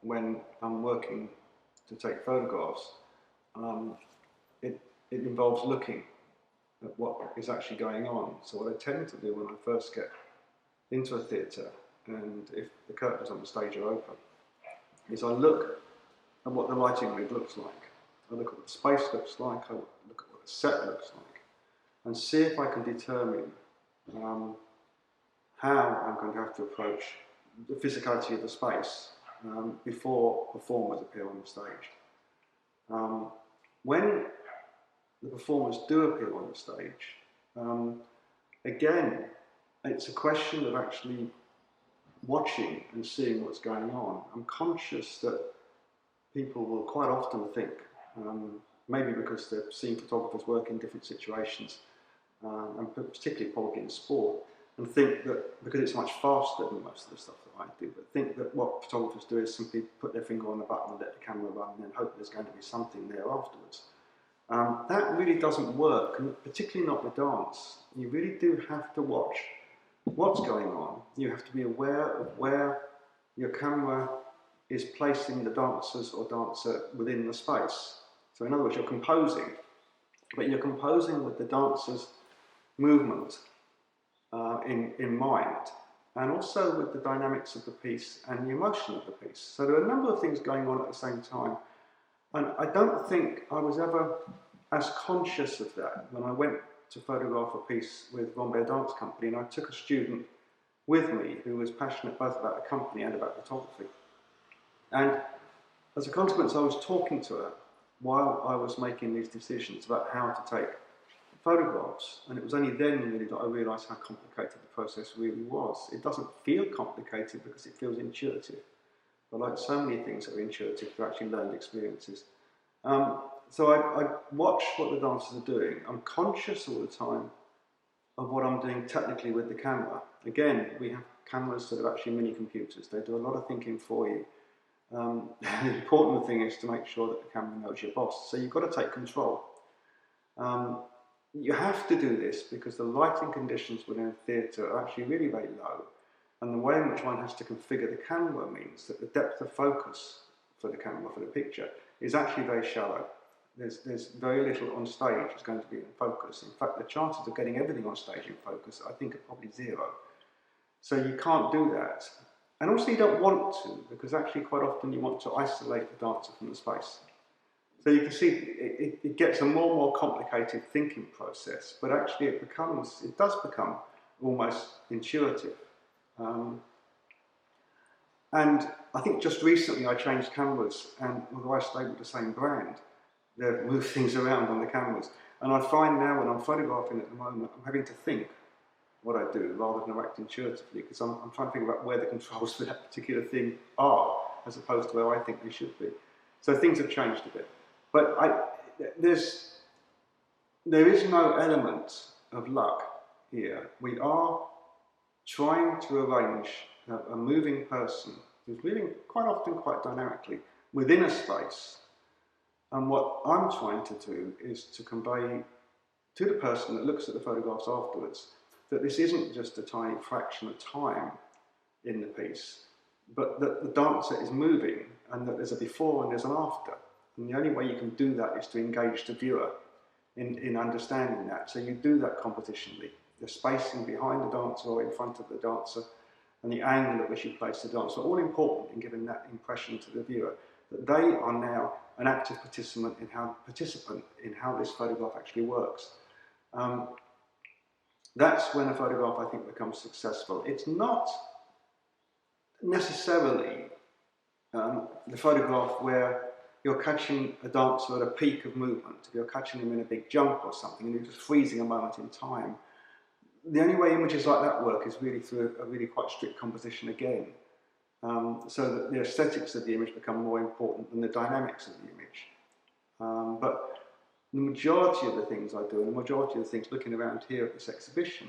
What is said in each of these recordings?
when I'm working to take photographs, it involves looking at what is actually going on. So what I tend to do when I first get into a theatre, and if the curtains on the stage are open, is I look at what the lighting rig looks like. I look at what the space looks like, I look at what the set looks like, and see if I can determine how I'm going to have to approach the physicality of the space before performers appear on the stage. When the performers do appear on the stage, again, it's a question of actually watching and seeing what's going on. I'm conscious that people will quite often think, maybe because they've seen photographers work in different situations, and particularly probably in sport, and think that because it's much faster than most of the stuff that I do, but think that what photographers do is simply put their finger on the button and let the camera run and then hope there's going to be something there afterwards. That really doesn't work, and particularly not with dance. You really do have to watch what's going on. You have to be aware of where your camera is placing the dancers or dancer within the space. So in other words, you're composing, but you're composing with the dancer's movement in mind, and also with the dynamics of the piece and the emotion of the piece. So there are a number of things going on at the same time, and I don't think I was ever as conscious of that when I went to photograph a piece with Bombay Dance Company, and I took a student with me who was passionate both about the company and about photography. And as a consequence, I was talking to her while I was making these decisions about how to take photographs, and it was only then really that I realised how complicated the process really was. It doesn't feel complicated because it feels intuitive, but like so many things that are intuitive, they're actually learned experiences. So I watch what the dancers are doing. I'm conscious all the time of what I'm doing technically with the camera. Again, we have cameras that are actually mini computers. They do a lot of thinking for you. The important thing is to make sure that the camera knows your boss. So you've got to take control. You have to do this because the lighting conditions within a theatre are actually really very low, and the way in which one has to configure the camera means that the depth of focus for the camera, for the picture, is actually very shallow. There's very little on stage that's going to be in focus. In fact, the chances of getting everything on stage in focus, I think, are probably zero. So you can't do that. And also you don't want to, because actually quite often you want to isolate the dancer from the space. So you can see it gets a more and more complicated thinking process, but actually it does become almost intuitive. And I think just recently I changed cameras, and although I stayed with the same brand, they've moved things around on the cameras. And I find now when I'm photographing at the moment, I'm having to think what I do rather than act intuitively, because I'm trying to think about where the controls for that particular thing are, as opposed to where I think they should be. So things have changed a bit. But there is no element of luck here. We are trying to arrange a moving person who's moving quite often quite dynamically within a space. And what I'm trying to do is to convey to the person that looks at the photographs afterwards that this isn't just a tiny fraction of time in the piece, but that the dancer is moving and that there's a before and there's an after. And the only way you can do that is to engage the viewer in understanding that. So you do that compositionally. The spacing behind the dancer or in front of the dancer and the angle at which you place the dancer are all important in giving that impression to the viewer that they are now an active participant in how this photograph actually works. That's when a photograph, I think, becomes successful. It's not necessarily the photograph where you're catching a dancer at a peak of movement. If you're catching them in a big jump or something and you're just freezing a moment in time. The only way images like that work is really through a really quite strict composition again. So that the aesthetics of the image become more important than the dynamics of the image. But the majority of the things I do, and the majority of the things looking around here at this exhibition,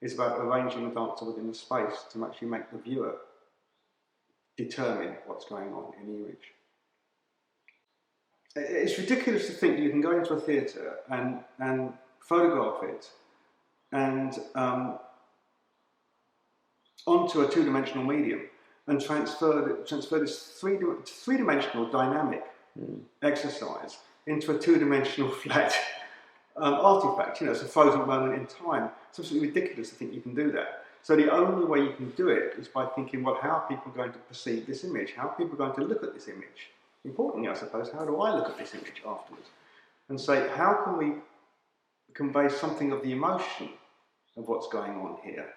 is about arranging the dancer within the space to actually make the viewer determine what's going on in the image. It's ridiculous to think you can go into a theatre and photograph it and onto a two-dimensional medium and transfer this three-dimensional dynamic exercise into a two-dimensional flat artifact. It's a frozen moment in time. It's absolutely ridiculous to think you can do that. So the only way you can do it is by thinking, well, how are people going to perceive this image? How are people going to look at this image? Importantly, I suppose, how do I look at this image afterwards? And say, how can we convey something of the emotion of what's going on here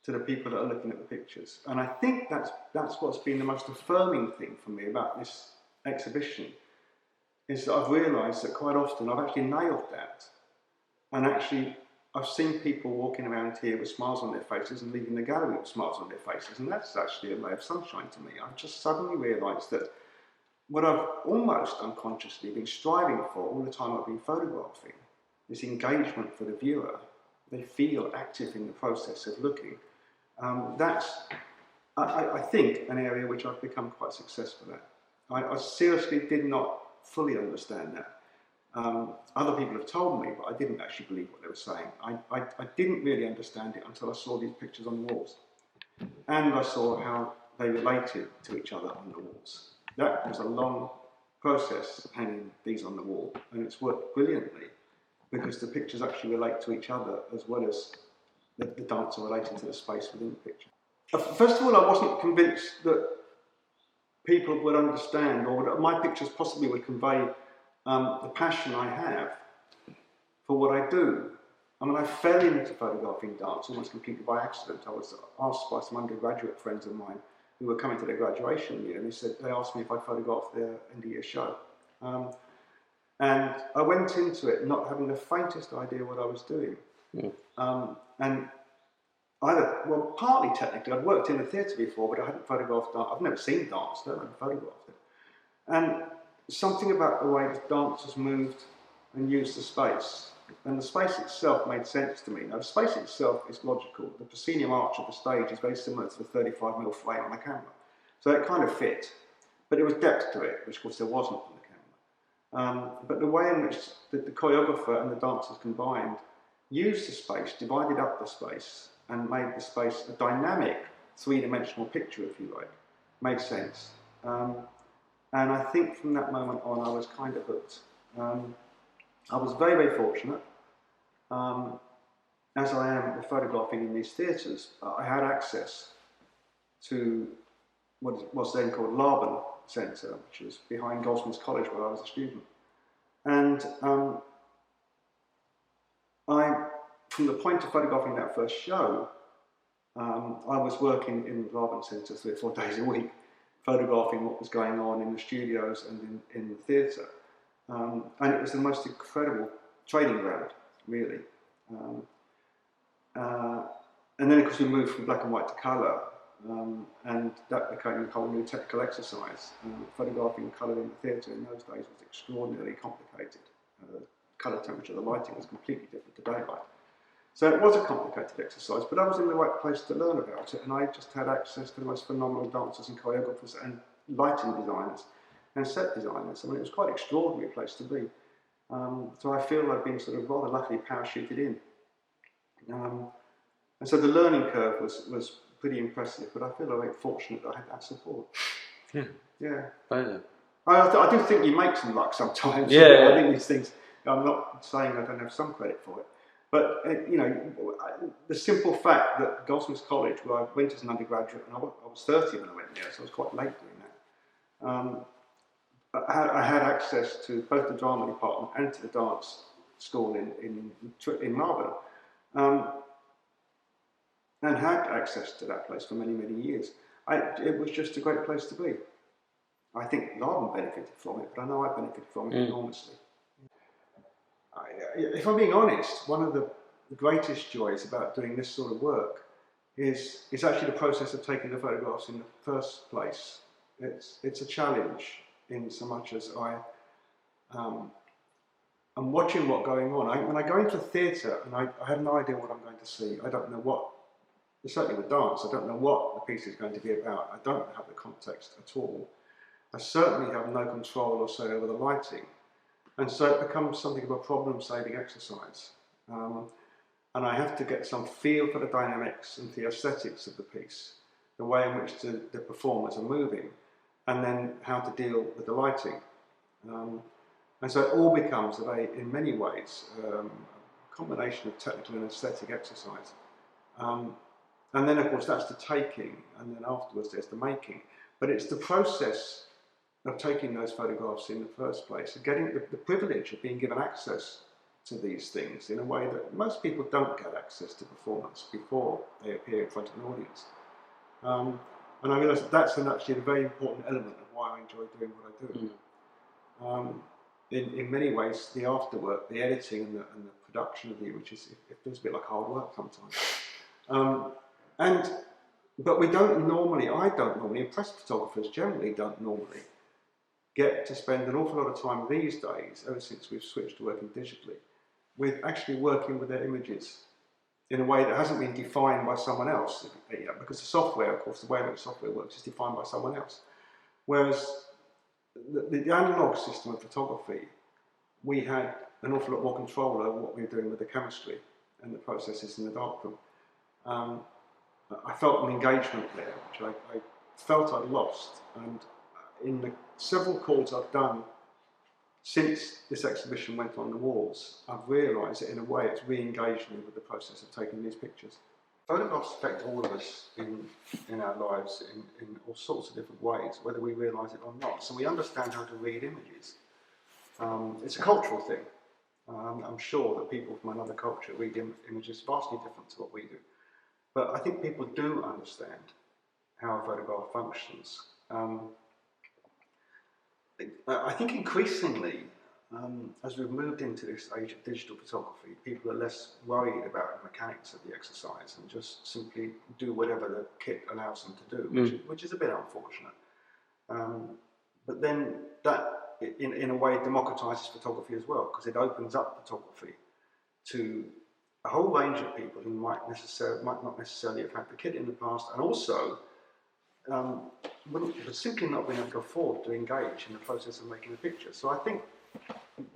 to the people that are looking at the pictures? And I think that's what's been the most affirming thing for me about this exhibition, is that I've realised that quite often I've actually nailed that. And actually, I've seen people walking around here with smiles on their faces and leaving the gallery with smiles on their faces, and that's actually a ray of sunshine to me. I've just suddenly realised that what I've almost unconsciously been striving for all the time I've been photographing, this engagement for the viewer. They feel active in the process of looking. That's, I think, an area which I've become quite successful at. I seriously did not fully understand that. Other people have told me, but I didn't actually believe what they were saying. I didn't really understand it until I saw these pictures on the walls. And I saw how they related to each other on the walls. That was a long process, hanging these on the wall, and it's worked brilliantly because the pictures actually relate to each other as well as the dancer relating to the space within the picture. First of all, I wasn't convinced that people would understand, or that my pictures possibly would convey the passion I have for what I do. I mean, I fell into photographing dance almost completely by accident. I was asked by some undergraduate friends of mine who were coming to their graduation year, and they asked me if I'd photograph their end-of-year show. And I went into it not having the faintest idea what I was doing. And well, partly technically, I'd worked in the theatre before, but I hadn't photographed dance. I've never seen dance, I hadn't photographed it. And something about the way the dancers moved and used the space. And the space itself made sense to me. Now, the space itself is logical. The proscenium arch of the stage is very similar to the 35mm frame on a camera. So it kind of fit. But there was depth to it, which of course there wasn't on the camera. But the way in which the choreographer and the dancers combined used the space, divided up the space, and made the space a dynamic three-dimensional picture, if you like, made sense. And I think from that moment on, I was kind of hooked. I was very, very fortunate, as I am with photographing in these theatres. I had access to what was then called Linden Centre, which was behind Goldsmiths College where I was a student. And from the point of photographing that first show, I was working in the Linden Centre 3 or 4 days a week, photographing what was going on in the studios and in the theatre. And it was the most incredible training ground, really. And then, of course, we moved from black and white to colour, and that became a whole new technical exercise. Photographing colour in the theatre in those days was extraordinarily complicated. The colour temperature, the lighting was completely different to daylight. So it was a complicated exercise, but I was in the right place to learn about it, and I just had access to the most phenomenal dancers and choreographers and lighting designers and set designers. I mean, it was quite an extraordinary place to be. So I feel I've been sort of rather luckily parachuted in. And so the learning curve was pretty impressive, but I feel very fortunate that I had that support. Yeah. I do think you make some luck sometimes. Yeah. I think these things, I'm not saying I don't have some credit for it, but the simple fact that Goldsmiths College, where I went as an undergraduate, and I was 30 when I went there, so I was quite late doing that. I had access to both the drama department and to the dance school in Melbourne, and had access to that place for many, many years. It was just a great place to be. I think Linden benefited from it, but I know I benefited from it enormously. If I'm being honest, one of the greatest joys about doing this sort of work is actually the process of taking the photographs in the first place. It's a challenge in so much as I'm watching what's going on. When I go into a theatre and I have no idea what I'm going to see, I don't know what, certainly with dance, I don't know what the piece is going to be about. I don't have the context at all. I certainly have no control or say over the lighting. And so it becomes something of a problem-saving exercise. And I have to get some feel for the dynamics and the aesthetics of the piece. the way in which the performers are moving, and then how to deal with the lighting. And so it all becomes, in many ways, a combination of technical and aesthetic exercise. And then, of course, that's the taking, and then afterwards there's the making. But it's the process of taking those photographs in the first place, and getting the privilege of being given access to these things in a way that most people don't get access to performance before they appear in front of an audience. And I realise that's actually a very important element of why I enjoy doing what I do. In many ways, the afterwork, the editing and the production of the images, it feels a bit like hard work sometimes. But I don't normally, and press photographers generally don't normally get to spend an awful lot of time these days, ever since we've switched to working digitally, with actually working with their images in a way that hasn't been defined by someone else. Because the software, of course, the way in which software works is defined by someone else. Whereas the analogue system of photography, we had an awful lot more control over what we were doing with the chemistry and the processes in the darkroom. I felt an engagement there, which I felt I'd lost. And in the several calls I've done since this exhibition went on the walls, I've realised that in a way it's re-engaged me with the process of taking these pictures. Photographs affect all of us in our lives in all sorts of different ways, whether we realise it or not. So we understand how to read images. It's a cultural thing. I'm sure that people from another culture read images vastly different to what we do. But I think people do understand how a photograph functions. I think increasingly, as we've moved into this age of digital photography, people are less worried about the mechanics of the exercise and just simply do whatever the kit allows them to do, which is a bit unfortunate. But then that, in a way, democratises photography as well, because it opens up photography to a whole range of people who might not necessarily have had the kit in the past, and also would simply not been able to afford to engage in the process of making a picture. So I think,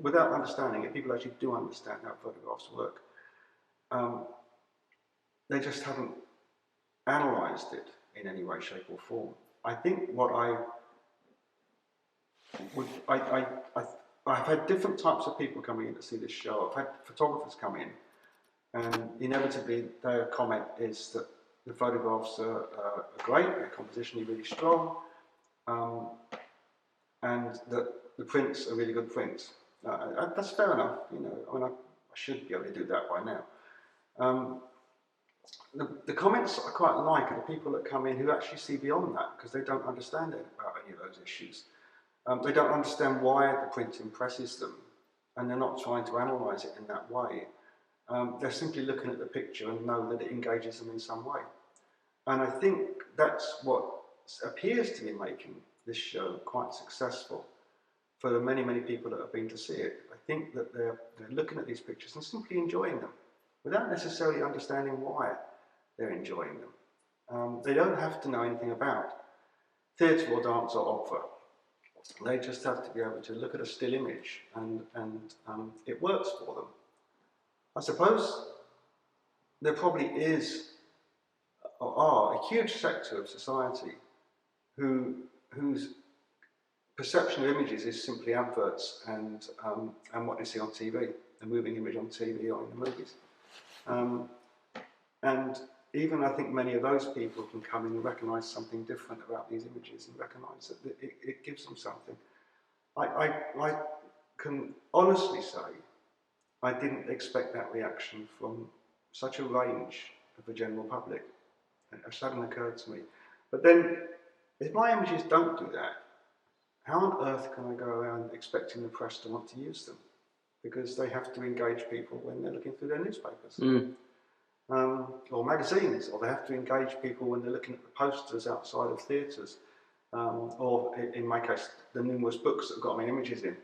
without understanding it, people actually do understand how photographs work. They just haven't analysed it in any way, shape or form. I think what I've had different types of people coming in to see this show. I've had photographers come in, and inevitably their comment is that the photographs are great, they're compositionally really strong, and that the prints are really good prints. That's fair enough, you know. I mean, I should be able to do that by now. The comments I quite like are the people that come in who actually see beyond that, because they don't understand about any of those issues. They don't understand why the print impresses them, and they're not trying to analyse it in that way. They're simply looking at the picture and know that it engages them in some way. And I think that's what appears to be making this show quite successful for the many, many people that have been to see it. I think that they're looking at these pictures and simply enjoying them, without necessarily understanding why they're enjoying them. They don't have to know anything about theatre or dance or opera. They just have to be able to look at a still image and it works for them. I suppose there probably is or are a huge sector of society whose perception of images is simply adverts and what they see on TV, the moving image on TV or in the movies. And even I think many of those people can come in and recognise something different about these images and recognise that it gives them something. I can honestly say I didn't expect that reaction from such a range of the general public. It hadn't occurred to me. But then, if my images don't do that, how on earth can I go around expecting the press to want to use them? Because they have to engage people when they're looking through their newspapers. Or magazines, or they have to engage people when they're looking at the posters outside of theatres, or in my case, the numerous books that have got my images in.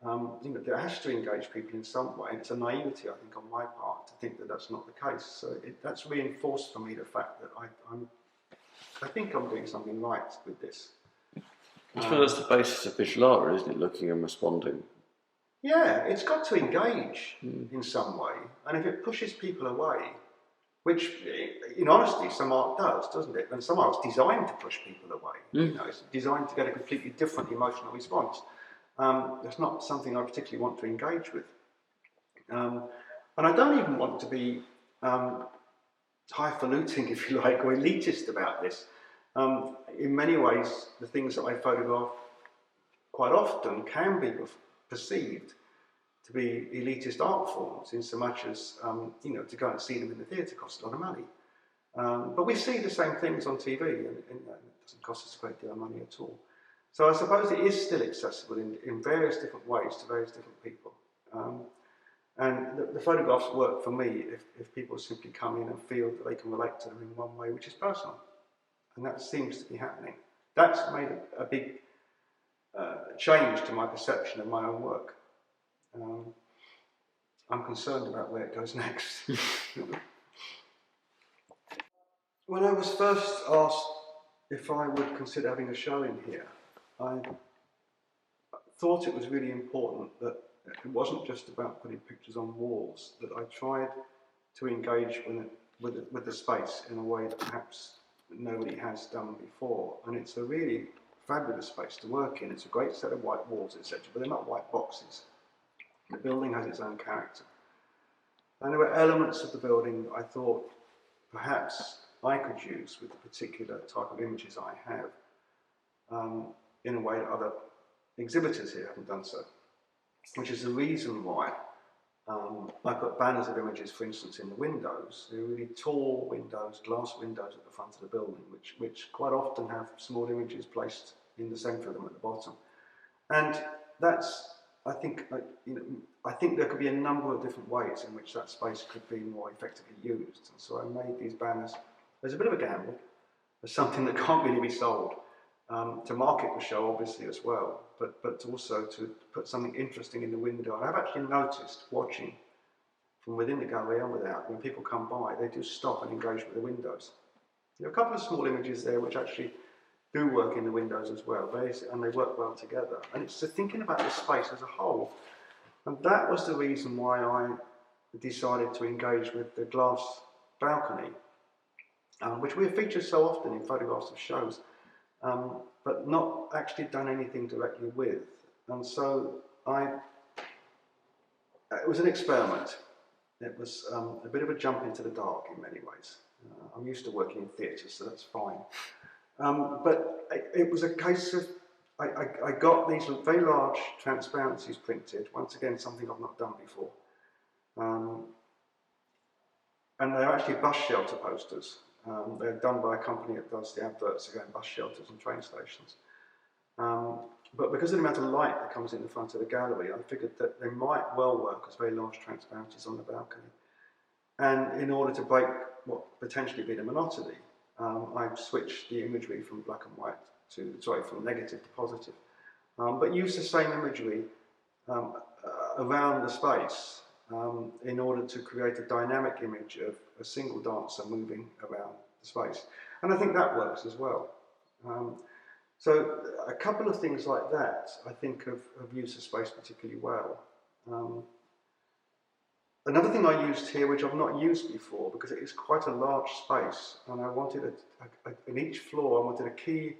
That has to engage people in some way, and it's a naivety, I think, on my part to think that that's not the case. So that's reinforced for me the fact that I think I'm doing something right with this. I suppose that's the basis of visual art, isn't it? Looking and responding. Yeah, it's got to engage in some way, and if it pushes people away, which, in honesty, some art does, doesn't it? And some art's designed to push people away. You know, it's designed to get a completely different emotional response. It's not something I particularly want to engage with. And I don't even want to be highfalutin, if you like, or elitist about this. In many ways, the things that I photograph quite often can be perceived to be elitist art forms, in so much as, you know, to go and see them in the theatre costs a lot of money. But we see the same things on TV, and it doesn't cost us a great deal of money at all. So I suppose it is still accessible in various different ways to various different people. And the photographs work for me if people simply come in and feel that they can relate to them in one way, which is personal. And that seems to be happening. That's made a big change to my perception of my own work. I'm concerned about where it goes next. When I was first asked if I would consider having a show in here, I thought it was really important that it wasn't just about putting pictures on walls, that I tried to engage with the space in a way that perhaps nobody has done before. And it's a really fabulous space to work in. It's a great set of white walls, etc., but they're not white boxes. The building has its own character. And there were elements of the building that I thought perhaps I could use with the particular type of images I have, in a way that other exhibitors here haven't done so. Which is the reason why I put banners of images, for instance, in the windows. They're really tall windows, glass windows at the front of the building, which quite often have small images placed in the centre of them at the bottom. And that's, I think, you know, I think there could be a number of different ways in which that space could be more effectively used. And so I made these banners as a bit of a gamble, as something that can't really be sold, to market the show, obviously, as well, but also to put something interesting in the window. And I've actually noticed, watching from within the gallery and without, when people come by, they do stop and engage with the windows. There are a couple of small images there which actually do work in the windows as well, and they work well together. And it's thinking about the space as a whole. And that was the reason why I decided to engage with the glass balcony, which we have featured so often in photographs of shows, but not actually done anything directly with. And so it was an experiment. It was a bit of a jump into the dark in many ways. I'm used to working in theatres, so that's fine. But it was a case of, I got these very large transparencies printed, once again something I've not done before. And they're actually bus shelter posters. They're done by a company that does the adverts again, bus shelters and train stations. But because of the amount of light that comes in the front of the gallery, I figured that they might well work as very large transparencies on the balcony. And in order to break what potentially be the monotony, I've switched the imagery from black and white from negative to positive. But used the same imagery around the space in order to create a dynamic image of a single dancer moving around the space. And I think that works as well. So a couple of things like that, I think, have used the space particularly well. Another thing I used here, which I've not used before, because it is quite a large space, and I wanted, in each floor, I wanted a key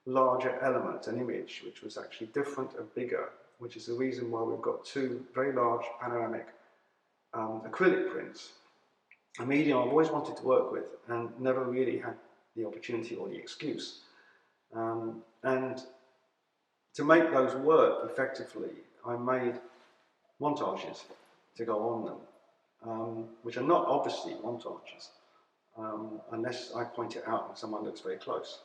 larger element, an image, which was actually different and bigger, which is the reason why we've got two very large panoramic acrylic prints, a medium I've always wanted to work with and never really had the opportunity or the excuse. And to make those work effectively, I made montages to go on them, which are not obviously montages, unless I point it out and someone looks very close.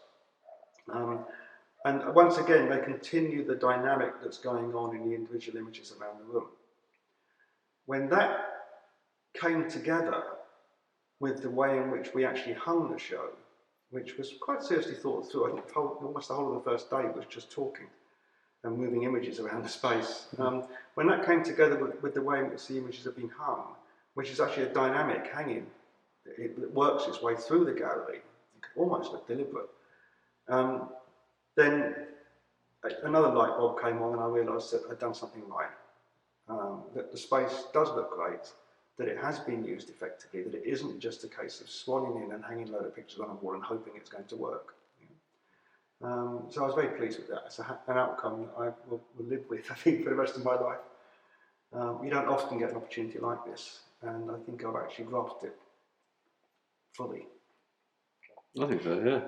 And once again, they continue the dynamic that's going on in the individual images around the room. When that came together with the way in which we actually hung the show, which was quite seriously thought through, I think almost the whole of the first day was just talking and moving images around the space. When that came together with the way in which the images have been hung, which is actually a dynamic hanging, it works its way through the gallery, it could almost look deliberate. Then another light bulb came on and I realised that I'd done something right. That the space does look great, that it has been used effectively, that it isn't just a case of swanning in and hanging a load of pictures on a wall and hoping it's going to work. So I was very pleased with that. It's an outcome that I will live with, I think, for the rest of my life. You don't often get an opportunity like this, and I think I've actually grasped it fully. I think so, yeah.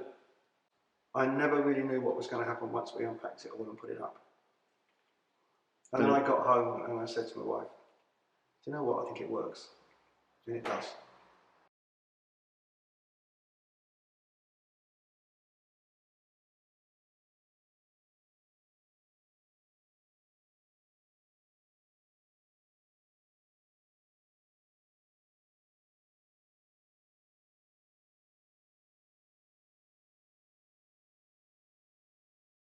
I never really knew what was going to happen once we unpacked it all and put it up. And then I got home and I said to my wife, do you know what, I think it works. And it does.